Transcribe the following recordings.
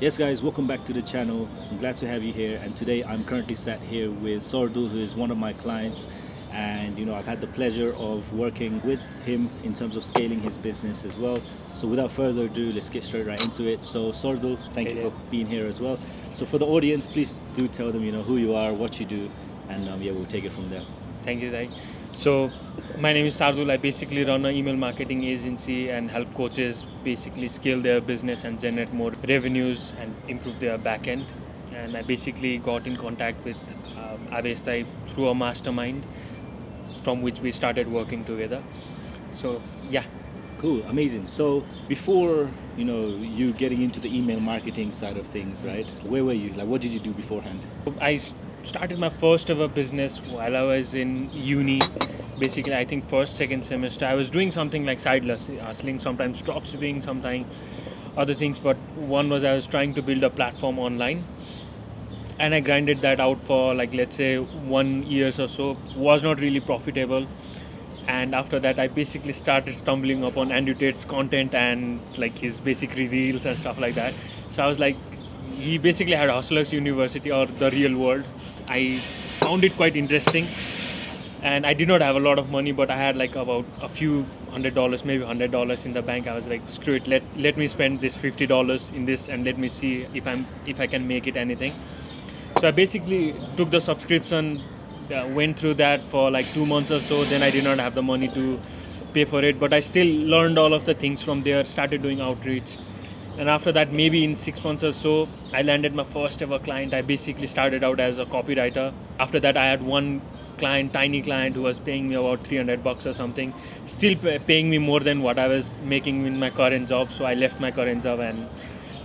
Yes, guys, welcome back to the channel. I'm glad to have you here. And today I'm currently sat here with Sordul, who is one of my clients. And I've had the pleasure of working with him in terms of scaling his business as well. So without further ado, let's get straight right into it. So Sordul, thank Hey you there. for being here as well. So for the audience, please do tell them who you are, what you do, and yeah, we'll take it from there. Thank you, Dai. So, my name is Sardul. I basically run an email marketing agency and help coaches basically scale their business and generate more revenues and improve their back end. And I basically got in contact with Abes Tai through a mastermind from which we started working together. So, yeah. Cool, amazing. So before you getting into the email marketing side of things, right? Where were you? Like, what did you do beforehand? Started my first ever business while I was in uni. Basically, I think first, second semester, I was doing something like side hustling, sometimes drop shipping, sometimes other things. But one was I was trying to build a platform online, and I grinded that out for like let's say 1 year or so. Was not really profitable, and after that, I basically started stumbling upon Andrew Tate's content and like his basically reels and stuff like that. So I was like, he basically had Hustlers University or the real world. I found it quite interesting, and I did not have a lot of money, but I had like about a few $100, maybe $100 in the bank. I was like, screw it, let me spend this $50 in this, and let me see if I can make it anything. So I basically took the subscription, went through that for like 2 months or so. Then I did not have the money to pay for it, but I still learned all of the things from there. Started doing outreach, and after that, maybe in 6 months or so, I landed my first ever client. I basically started out as a copywriter. After that, I had one client, tiny client, who was paying me about $300 or something, still paying me more than what I was making in my current job. So I left my current job and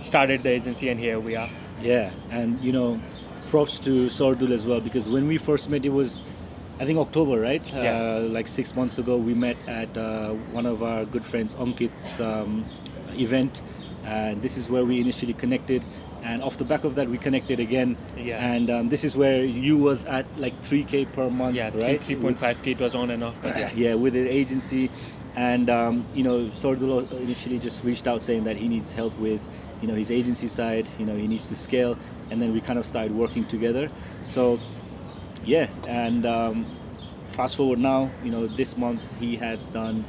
started the agency, and here we are. Yeah, and props to Sordul as well, because when we first met, it was, I think, October, right? Yeah. Like 6 months ago, we met at one of our good friends, Ankit's event, and this is where we initially connected. And off the back of that, we connected again. Yeah. And this is where you was at like 3K per month, Yeah, right? 3.5K, it was on and off. But yeah. Yeah, with the agency. And Sordul initially just reached out saying that he needs help with his agency side. He needs to scale, and then we kind of started working together. So yeah, and fast forward now, this month he has done,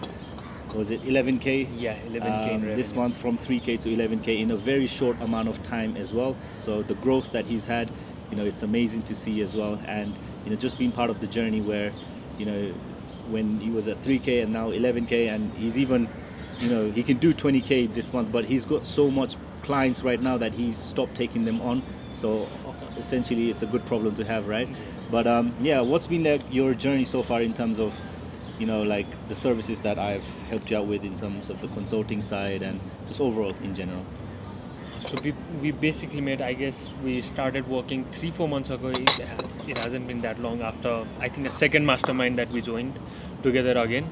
was it 11K? Yeah, 11K in This revenue. month, from 3K to 11K in a very short amount of time as well. So the growth that he's had, it's amazing to see as well. And just being part of the journey where when he was at 3K and now 11K, and he's even he can do 20K this month, but he's got so much clients right now that he's stopped taking them on. So essentially it's a good problem to have, right? But yeah, what's been like your journey so far in terms of like the services that I've helped you out with in terms of the consulting side and just overall in general? So we basically made, I guess we started working 3-4 months ago. It hasn't been that long after, I think, a second mastermind that we joined together again.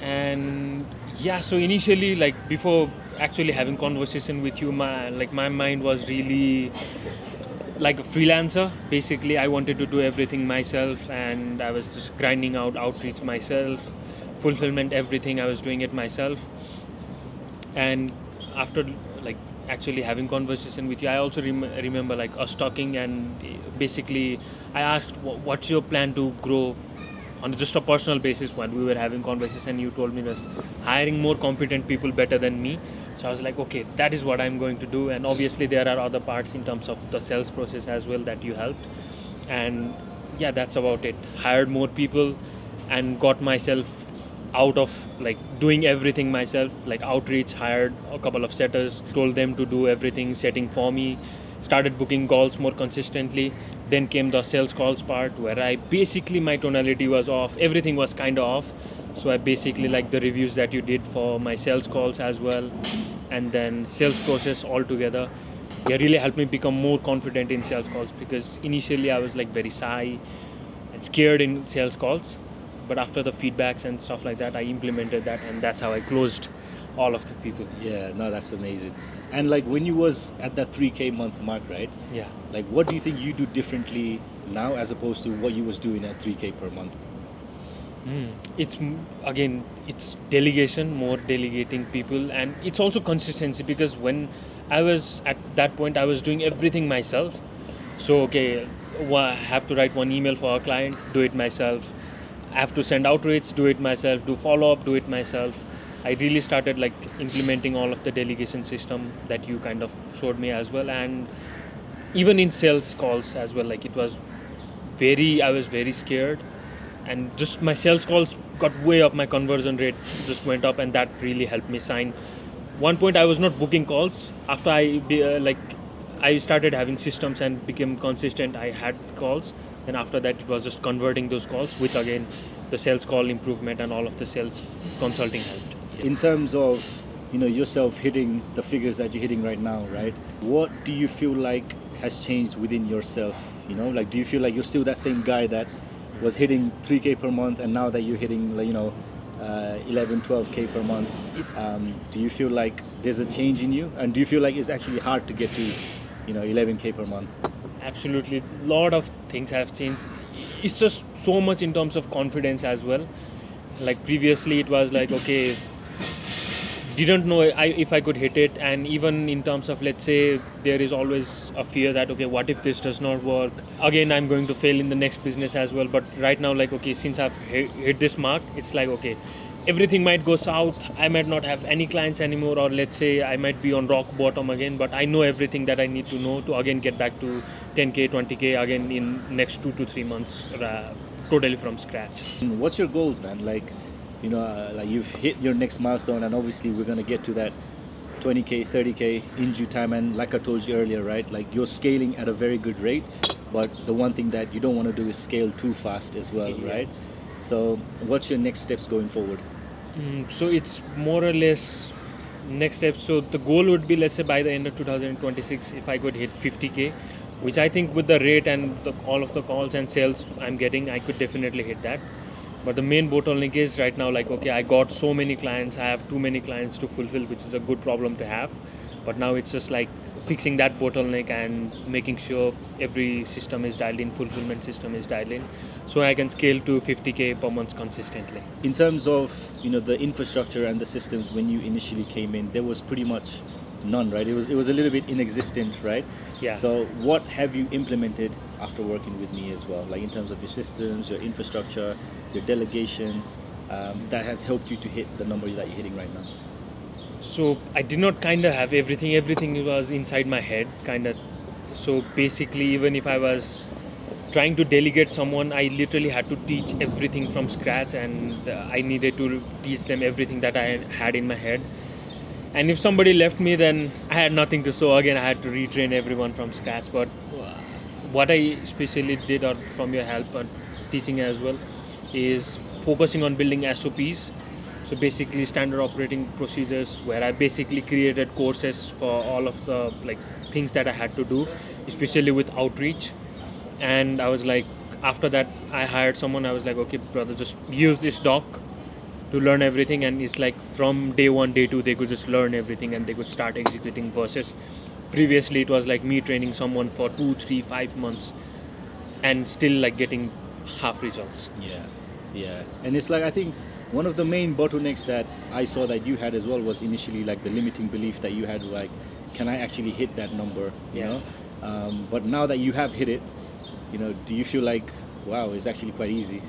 And yeah, so initially, like before actually having conversation with you, my mind was really like a freelancer. Basically, I wanted to do everything myself, and I was just grinding out outreach myself, fulfillment, everything. I was doing it myself. And after like actually having conversation with you, I also remember like us talking, and basically I asked, what's your plan to grow on just a personal basis? When we were having conversation, you told me that hiring more competent people better than me. So I was like, okay, that is what I'm going to do. And obviously there are other parts in terms of the sales process as well that you helped. And yeah, that's about it. Hired more people and got myself out of like doing everything myself, like outreach, hired a couple of setters, told them to do everything, setting for me, started booking calls more consistently. Then came the sales calls part, where I basically, my tonality was off, everything was kind of off. So I basically like the reviews that you did for my sales calls as well, and then sales process altogether. It really helped me become more confident in sales calls, because initially I was like very shy and scared in sales calls. But after the feedbacks and stuff like that, I implemented that, and that's how I closed all of the people. Yeah, no, that's amazing. And like when you was at that 3K month mark, right? Yeah. Like what do you think you do differently now as opposed to what you was doing at 3K per month? Again, it's delegation, more delegating people, and it's also consistency, because when I was at that point, I was doing everything myself. So, okay, I have to write one email for a client, do it myself. I have to send outreach, do it myself. Do follow up, do it myself. I really started like implementing all of the delegation system that you kind of showed me as well. And even in sales calls as well, like it was I was very scared. And just my sales calls got way up, my conversion rate just went up, and that really helped me sign. One point I was not booking calls. After I started having systems and became consistent, I had calls, and after that it was just converting those calls, which again the sales call improvement and all of the sales consulting helped. In terms of yourself hitting the figures that you're hitting right now, right? What do you feel like has changed within yourself? Like, do you feel like you're still that same guy that was hitting 3K per month, and now that you're hitting 11, 12K per month, do you feel like there's a change in you, and do you feel like it's actually hard to get to 11K per month? Absolutely, lot of things have changed. It's just so much in terms of confidence as well. Like previously it was like, okay, didn't know if I could hit it, and even in terms of, let's say, there is always a fear that, okay, what if this does not work again, I'm going to fail in the next business as well. But right now, like, okay, since I've hit this mark, it's like, okay, everything might go south, I might not have any clients anymore, or let's say I might be on rock bottom again, but I know everything that I need to know to again get back to 10K 20K again in next 2 to 3 months, totally from scratch. What's your goals, man? Like you've hit your next milestone, and obviously we're going to get to that 20K 30K in due time. And like I told you earlier, right, like you're scaling at a very good rate, but the one thing that you don't want to do is scale too fast as well, right? So what's your next steps going forward? So it's more or less next steps. So the goal would be, let's say, by the end of 2026, if I could hit 50K, which I think with the rate and all of the calls and sales I'm getting, I could definitely hit that. But the main bottleneck is right now, like, okay, I got so many clients, I have too many clients to fulfill, which is a good problem to have. But now it's just like fixing that bottleneck and making sure every system is dialed in, fulfillment system is dialed in, so I can scale to 50K per month consistently. In terms of the infrastructure and the systems, when you initially came in, there was pretty much none, right? It was a little bit inexistent, right? Yeah. So what have you implemented after working with me as well, like in terms of your systems, your infrastructure, your delegation, that has helped you to hit the number that you're hitting right now? So I did not kind of have everything was inside my head kind of. So basically, even if I was trying to delegate someone, I literally had to teach everything from scratch, and I needed to teach them everything that I had in my head. And if somebody left me, then I had nothing to show. Again, I had to retrain everyone from scratch. But what I especially did, or from your help and teaching as well, is focusing on building SOPs. So basically standard operating procedures, where I basically created courses for all of the things that I had to do, especially with outreach. And I was like, after that, I hired someone. I was like, okay, brother, just use this doc to learn everything. And it's like from day 1, day 2, they could just learn everything and they could start executing, versus previously it was like me training someone for 2, 3, 5 months and still like getting half results. Yeah. And it's like, I think one of the main bottlenecks that I saw that you had as well was initially like the limiting belief that you had, like, can I actually hit that number? You know? But now that you have hit it, do you feel like, wow, it's actually quite easy?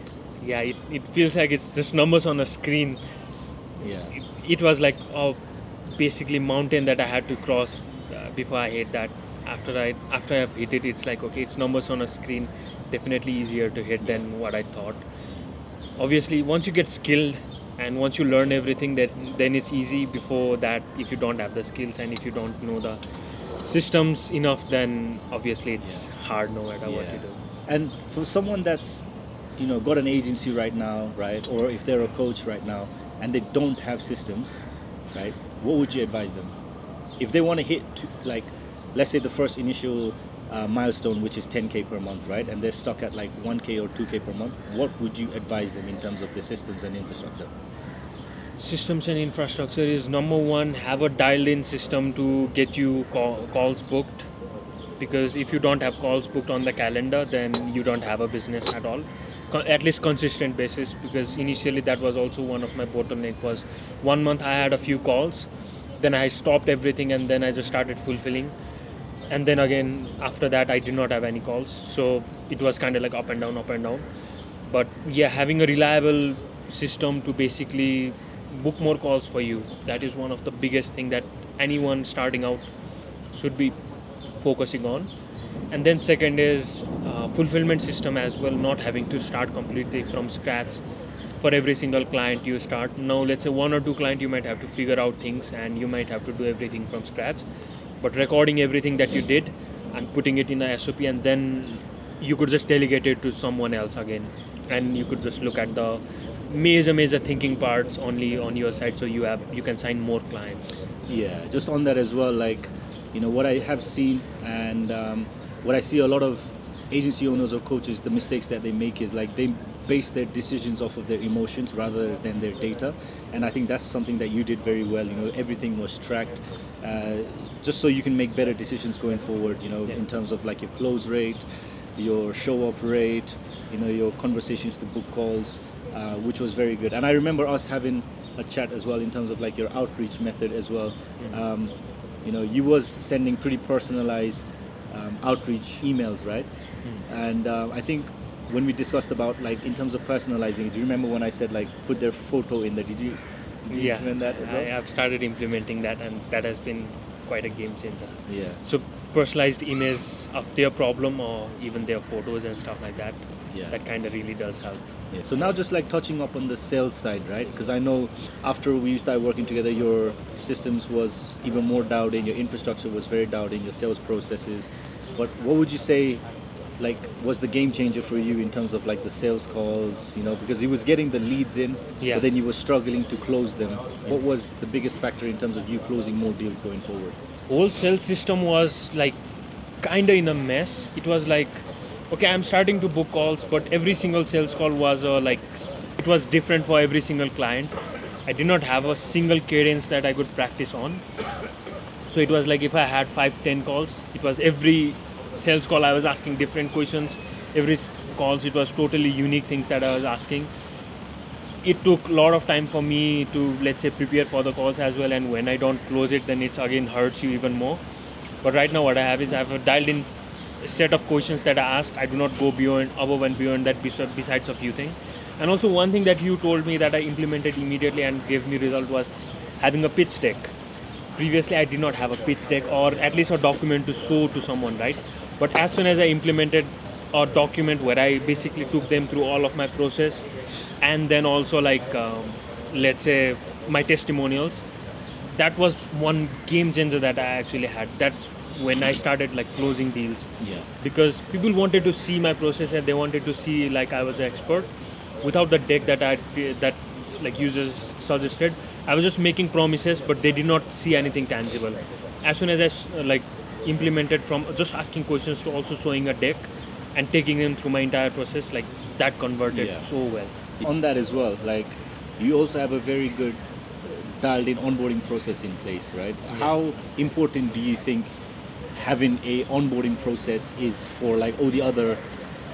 Yeah, it feels like it's just numbers on a screen. Yeah. It was like basically mountain that I had to cross before I hit that. After I've hit it, it's like, okay, it's numbers on a screen. Definitely easier to hit than what I thought. Obviously, once you get skilled and once you learn everything, then it's easy. Before that, if you don't have the skills and if you don't know the systems enough, then obviously it's hard no matter what you do. And for someone that's got an agency right now, right, or if they're a coach right now and they don't have systems, right, what would you advise them if they want to hit let's say the first initial milestone, which is 10K per month, right, and they're stuck at like 1K or 2K per month? What would you advise them in terms of the systems and infrastructure? Systems and infrastructure is number one. Have a dialed in system to get you calls booked, because if you don't have calls booked on the calendar, then you don't have a business at all, at least consistent basis. Because initially that was also one of my bottleneck. Was 1 month I had a few calls, Then I stopped everything and then I just started fulfilling. And then again, after that, I did not have any calls. So it was kind of like up and down, up and down. But yeah, having a reliable system to basically book more calls for you, that is one of the biggest thing that anyone starting out should be focusing on. And then second is fulfillment system as well, not having to start completely from scratch for every single client you start. Now let's say one or two client you might have to figure out things and you might have to do everything from scratch, but recording everything that you did and putting it in a SOP, and then you could just delegate it to someone else again, and you could just look at the major thinking parts only on your side, so you can sign more clients. Yeah, just on that as well, like, you know, what I have seen and what I see a lot of agency owners or coaches, the mistakes that they make is like they base their decisions off of their emotions rather than their data. And I think that's something that you did very well. You know, everything was tracked, just so you can make better decisions going forward, you know, in terms of like your close rate, your show up rate, you know, your conversations to book calls, which was very good. And I remember us having a chat as well in terms of like your outreach method as well. You know, you was sending pretty personalized outreach emails, right? And I think when we discussed about like in terms of personalizing, do you remember when I said like put their photo in there? Did you implement that as well? I have started implementing that, and that has been quite a game changer. Yeah. So personalized image of their problem or even their photos and stuff like that, Yeah. that kind of really does help. Yeah. So now just like touching up on the sales side, right? Because I know after we started working together, your systems was even more dialed in, your infrastructure was very dialed in, your sales processes. But what would you say like was the game changer for you in terms of like the sales calls, you know, because he was getting the leads in, Yeah. but then you were struggling to close them. What was the biggest factor in terms of you closing more deals going forward? Whole sales system was like kind of in a mess. It was like, okay, I'm starting to book calls, but every single sales call was it was different for every single client. I did not have a single cadence that I could practice on. So it was like if I had 5-10 calls, it was every sales call I was asking different questions. Every calls it was totally unique things that I was asking. It took a lot of time for me to, let's say, prepare for the calls as well, and when I don't close it, then it's again hurts you even more. But right now what I have is I have dialed in a set of questions that I ask. I do not go above and beyond that besides a few things. And also one thing that you told me that I implemented immediately and gave me result was having a pitch deck. Previously I did not have a pitch deck or at least a document to show to someone, right? But as soon as I implemented a document where I basically took them through all of my process, and then also like let's say my testimonials, that was one game changer that I actually had. That's when I started like closing deals. Yeah. Because people wanted to see my process and they wanted to see like I was an expert. Without the deck that like users suggested, I was just making promises, but they did not see anything tangible. As soon as I like implemented from just asking questions to also showing a deck and taking them through my entire process, like that converted so well. On that as well, like you also have a very good dialed in onboarding process in place, right? How important do you think having a onboarding process is for like all the other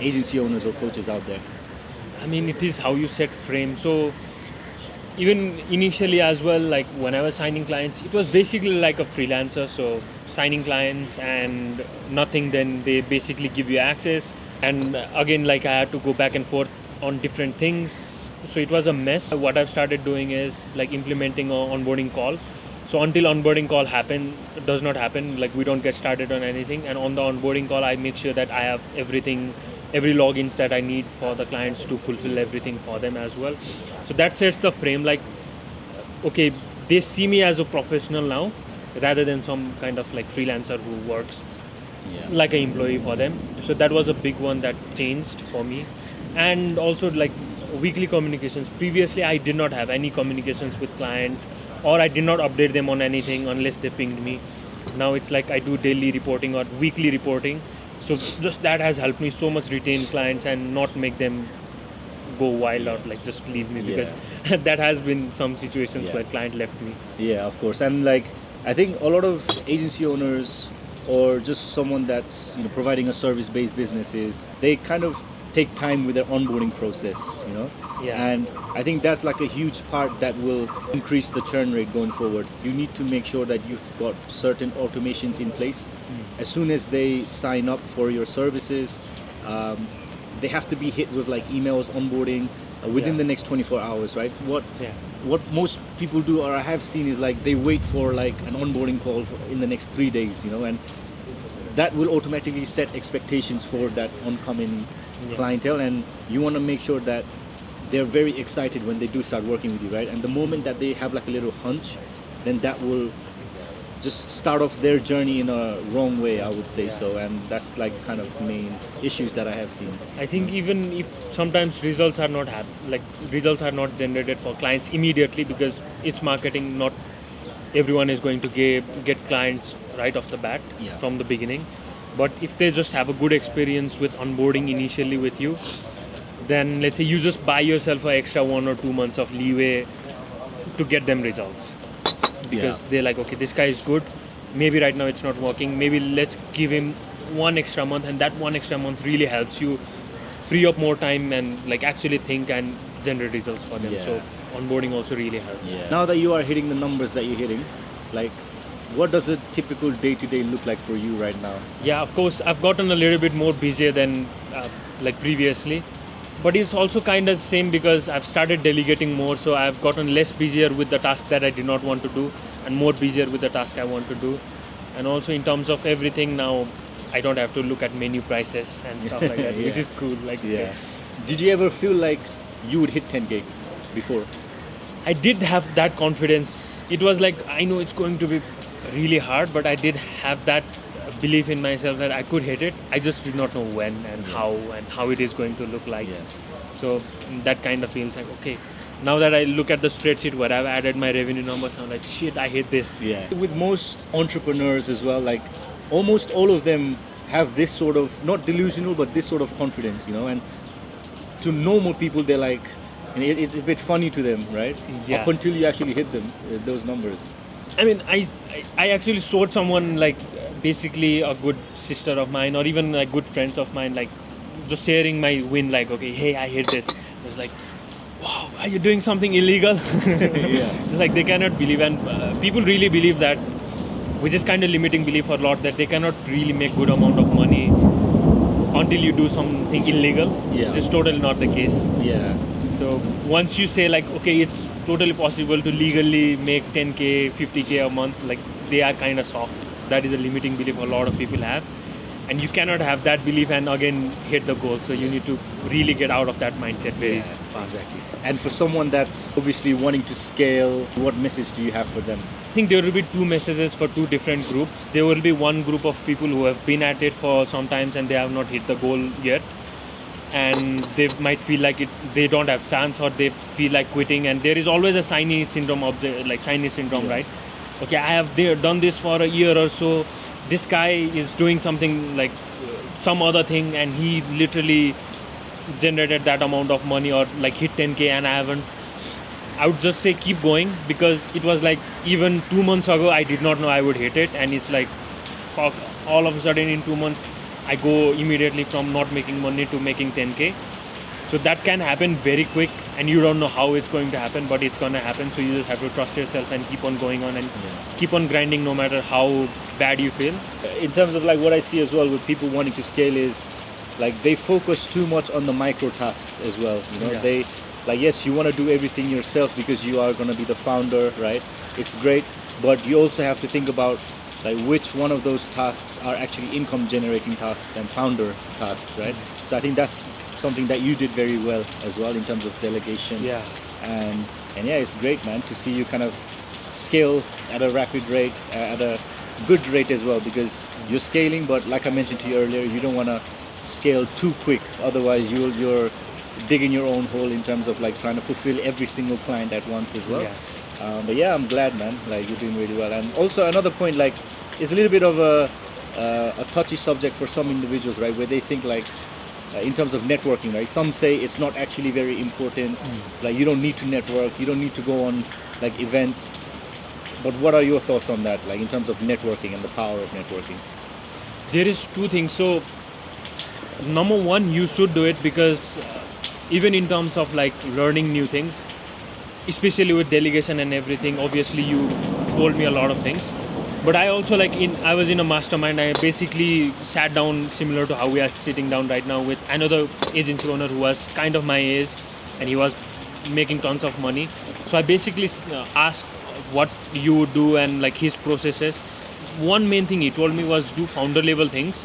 agency owners or coaches out there? I mean, it is how you set frame. So even initially as well, like when I was signing clients, it was basically like a freelancer. So signing clients and nothing, then they basically give you access. And again, like I had to go back and forth on different things. So it was a mess. What I've started doing is like implementing an onboarding call. So until onboarding call does not happen, like we don't get started on anything. And on the onboarding call, I make sure that I have everything, every logins that I need for the clients to fulfill everything for them as well. So that sets the frame, like, okay, they see me as a professional now rather than some kind of like freelancer who works like an employee for them. So that was a big one that changed for me. And also like weekly communications. Previously, I did not have any communications with client, or I did not update them on anything unless they pinged me. Now it's like I do daily reporting or weekly reporting. So just that has helped me so much retain clients and not make them go wild or like just leave me, because that has been some situations where client left me. Yeah, of course. And like I think a lot of agency owners or just someone that's, you know, providing a service-based businesses, they kind of take time with their onboarding process, you know. Yeah. And I think that's like a huge part that will increase the churn rate going forward. You need to make sure that you've got certain automations in place. As soon as they sign up for your services, they have to be hit with like emails, onboarding within Yeah. the next 24 hours, right? Yeah. What most people do, or I have seen, is like they wait for like an onboarding call in the next 3 days, you know, and that will automatically set expectations for that oncoming Yeah. clientele, and you want to make sure that they're very excited when they do start working with you, right? And the moment that they have like a little hunch, then that will just start off their journey in a wrong way, I would say. Yeah. So, and that's like kind of main issues that I have seen. I think even if sometimes results are not results are not generated for clients immediately because it's marketing. Not everyone is going to get clients right off the bat Yeah. from the beginning. But if they just have a good experience with onboarding initially with you, then let's say you just buy yourself an extra 1 or 2 months of leeway to get them results. Because they're like, okay, this guy is good. Maybe right now it's not working. Maybe let's give him 1 extra month, and that 1 extra month really helps you free up more time and like actually think and generate results for them. Yeah. So onboarding also really helps. Now that you are hitting the numbers that you're hitting, like, what does a typical day-to-day look like for you right now? Yeah, of course, I've gotten a little bit more busier than like previously, but it's also kind of same because I've started delegating more, so I've gotten less busier with the task that I did not want to do and more busier with the task I want to do. And also in terms of everything now, I don't have to look at menu prices and stuff like that, which Yeah. is cool. Like, Did you ever feel like you would hit 10K before? I did have that confidence. It was like, I know it's going to be really hard, but I did have that belief in myself that I could hit it. I just did not know when and how it is going to look like. So that kind of feels like, okay, now that I look at the spreadsheet where I've added my revenue numbers, I'm like, shit, I hit this. With most entrepreneurs as well, like almost all of them have this sort of, not delusional, but this sort of confidence, you know, and to normal people, they're like, and it's a bit funny to them, right? Yeah. Up until you actually hit them, those numbers. I mean, I actually saw someone like basically a good sister of mine or even like good friends of mine, like just sharing my win, like, okay, hey, I hit this. I was like, wow, are you doing something illegal? It's like they cannot believe, and people really believe that, which is kind of limiting belief a lot, that they cannot really make good amount of money until you do something illegal. Yeah. Which is totally not the case. Yeah. So once you say like, okay, it's totally possible to legally make 10K, 50K a month, like they are kind of shocked. That is a limiting belief a lot of people have. And you cannot have that belief and again hit the goal. So you need to really get out of that mindset very fast. Exactly. And for someone that's obviously wanting to scale, what message do you have for them? I think there will be 2 messages for 2 different groups. There will be one group of people who have been at it for some times and they have not hit the goal yet. And they might feel like they don't have chance, or they feel like quitting. And there is always a Shiny syndrome, right? Okay, I have done this for a year or so. This guy is doing something like some other thing, and he literally generated that amount of money or like hit 10K, and I haven't. I would just say keep going, because it was like even 2 months ago I did not know I would hit it, and it's like fuck, all of a sudden in 2 months I go immediately from not making money to making 10K. So that can happen very quick, and you don't know how it's going to happen, but it's going to happen. So you just have to trust yourself and keep on going on and keep on grinding no matter how bad you feel. In terms of like what I see as well with people wanting to scale is like they focus too much on the micro tasks as well. You know, they like, yes, you want to do everything yourself because you are going to be the founder, right? It's great, but you also have to think about like which one of those tasks are actually income generating tasks and founder tasks, right? So I think that's something that you did very well as well in terms of delegation. And yeah, it's great, man, to see you kind of scale at a rapid rate, at a good rate as well, because you're scaling, but like I mentioned to you earlier, you don't want to scale too quick, otherwise you're digging your own hole in terms of like trying to fulfill every single client at once as well. But yeah, I'm glad, man, like you're doing really well. And also another point, like it's a little bit of a touchy subject for some individuals, right, where they think like in terms of networking, right, some say it's not actually very important, like you don't need to network, you don't need to go on like events. But what are your thoughts on that, like in terms of networking and the power of networking? There is 2 things. So number one, you should do it because even in terms of like learning new things, especially with delegation and everything, obviously you told me a lot of things. But I also I was in a mastermind. I basically sat down similar to how we are sitting down right now with another agency owner who was kind of my age, and he was making tons of money. So I basically asked what you would do and like his processes. One main thing he told me was do founder level things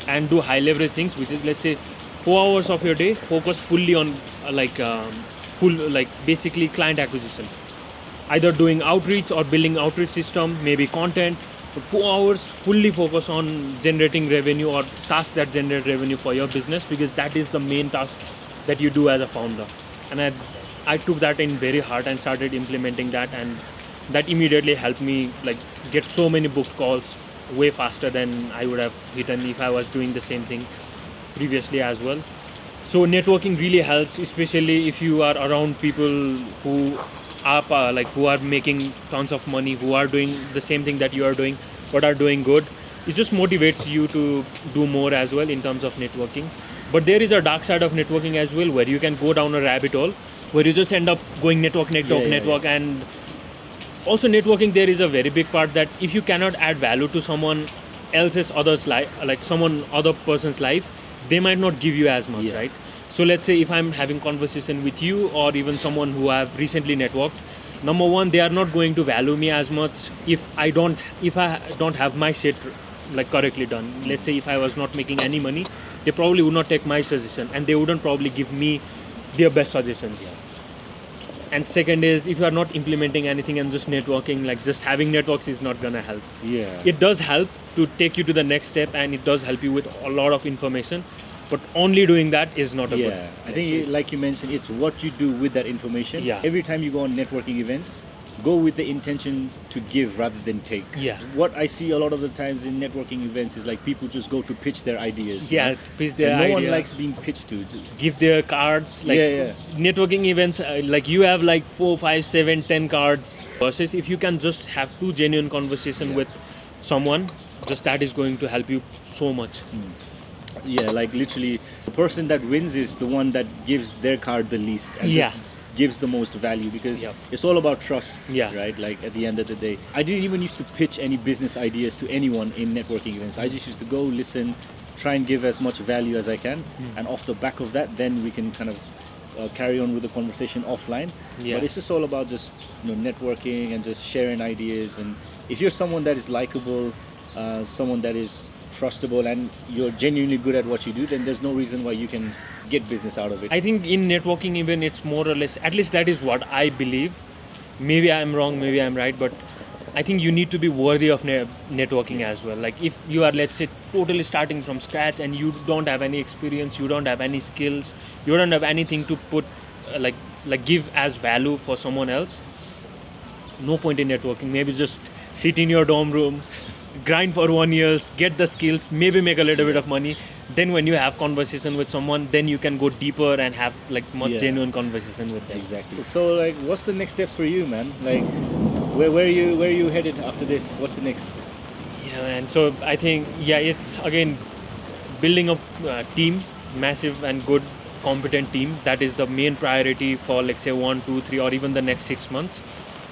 and do high leverage things, which is, let's say, 4 hours of your day focus fully on basically client acquisition, either doing outreach or building outreach system, maybe content. But 4 hours fully focus on generating revenue or tasks that generate revenue for your business, because that is the main task that you do as a founder. And I took that in very hard and started implementing that, and that immediately helped me like get so many booked calls way faster than I would have hidden if I was doing the same thing previously as well. So networking really helps, especially if you are around people who are making tons of money, who are doing the same thing that you are doing, but are doing good. It just motivates you to do more as well in terms of networking. But there is a dark side of networking as well, where you can go down a rabbit hole, where you just end up going network. And also networking, there is a very big part that if you cannot add value to someone else's other's life, like someone other person's life, they might not give you as much, right? So let's say if I'm having conversation with you or even someone who I've recently networked, number one, they are not going to value me as much if I don't have my shit like correctly done. Let's say if I was not making any money, they probably would not take my suggestion, and they wouldn't probably give me their best suggestions. And second is, if you are not implementing anything and just networking, like just having networks is not gonna help. It does help to take you to the next step, and it does help you with a lot of information, but only doing that is not a good. I think like you mentioned, it's what you do with that information. Every time you go on networking events, go with the intention to give rather than take. What I see a lot of the times in networking events is like people just go to pitch their ideas. Pitch their idea. No one likes being pitched to. Give their cards. Networking events, like you have like 4, 5, 7, 10 cards. Versus if you can just have 2 genuine conversation with someone, just that is going to help you so much. Like literally, the person that wins is the one that gives their card the least and just gives the most value, because it's all about trust, right? Like at the end of the day, I didn't even used to pitch any business ideas to anyone in networking events. I just used to go listen, try and give as much value as I can, and off the back of that, then we can kind of carry on with the conversation offline. But it's just all about just networking and just sharing ideas. And if you're someone that is likable, someone that is trustable, and you're genuinely good at what you do, then there's no reason why you can get business out of it. I think in networking even it's more or less, at least that is what I believe. Maybe I'm wrong, maybe I'm right, but I think you need to be worthy of networking as well. Like if you are, let's say, totally starting from scratch and you don't have any experience, you don't have any skills, you don't have anything to put like give as value for someone else, no point in networking. Maybe just sit in your dorm room, grind for 1 year, get the skills, maybe make a little bit of money. Then when you have conversation with someone, then you can go deeper and have like more genuine conversation with them. Exactly. So like, what's the next steps for you, man? Like, where are you headed after this? What's the next? And so I think it's again building a team, massive and good, competent team. That is the main priority for, let's say, 1, 2, 3, or even the next 6 months.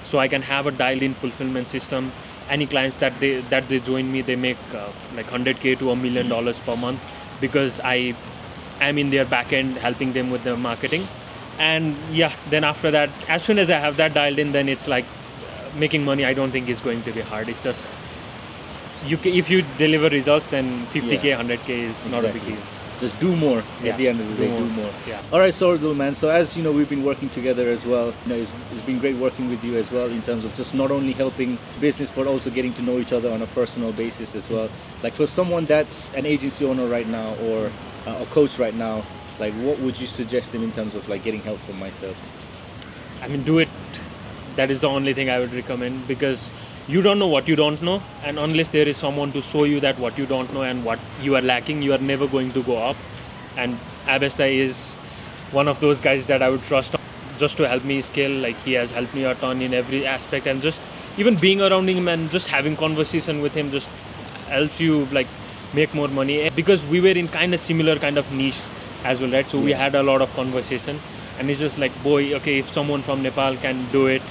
So I can have a dialed-in fulfillment system. Any clients that they join me, they make like $100K to $1 million per month, because I am in their back end helping them with the marketing. And then after that, as soon as I have that dialed in, then it's like making money. I don't think is going to be hard. It's just if you deliver results, then 50K, 100K is not a big deal. Just do more at the end of the day. Do more. All right, Sardul, man. So as you know, we've been working together as well. It's been great working with you as well, in terms of just not only helping business, but also getting to know each other on a personal basis as well. Like for someone that's an agency owner right now, or a coach right now, like what would you suggest them in terms of like getting help from myself? I mean, do it. That is the only thing I would recommend, because you don't know what you don't know, and unless there is someone to show you that what you don't know and what you are lacking, you are never going to go up. And Abesta is one of those guys that I would trust just to help me scale. Like he has helped me a ton in every aspect, and just even being around him and just having conversation with him just helps you like make more money, because we were in kind of similar kind of niche as well, right? So we Yeah. had a lot of conversation, and it's just like, boy, okay, if someone from Nepal can do it,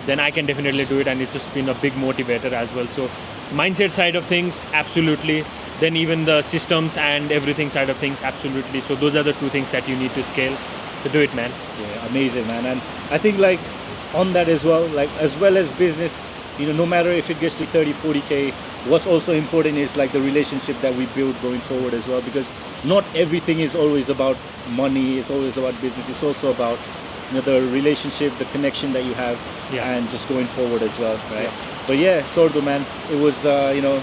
then I can definitely do it. And it's just been a big motivator as well. So mindset side of things, absolutely. Then even the systems and everything side of things, absolutely. So those are the two things that you need to scale. So do it, man. Yeah, amazing, man. And I think like on that as well as business, no matter if it gets to 30, 40K, what's also important is like the relationship that we build going forward as well, because not everything is always about money, it's always about business. It's also about the relationship, the connection that you have, Yeah. and just going forward as well, right? Yeah. But yeah, Sordo, man, it was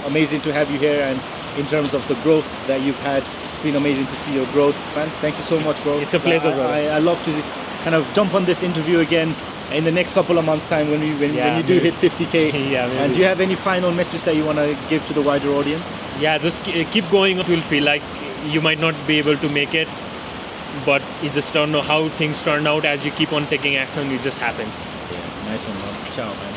amazing to have you here, and in terms of the growth that you've had, it's been amazing to see your growth, man. Thank you so much, bro. It's a pleasure, brother. I love to kind of jump on this interview again in the next couple of months' time when Yeah, you do maybe. hit 50K. Yeah, maybe. And do you have any final message that you want to give to the wider audience? Yeah, just keep going. It will feel like you might not be able to make it, but you just don't know how things turn out. As you keep on taking action, it just happens. Yeah, nice one, man. Ciao, man.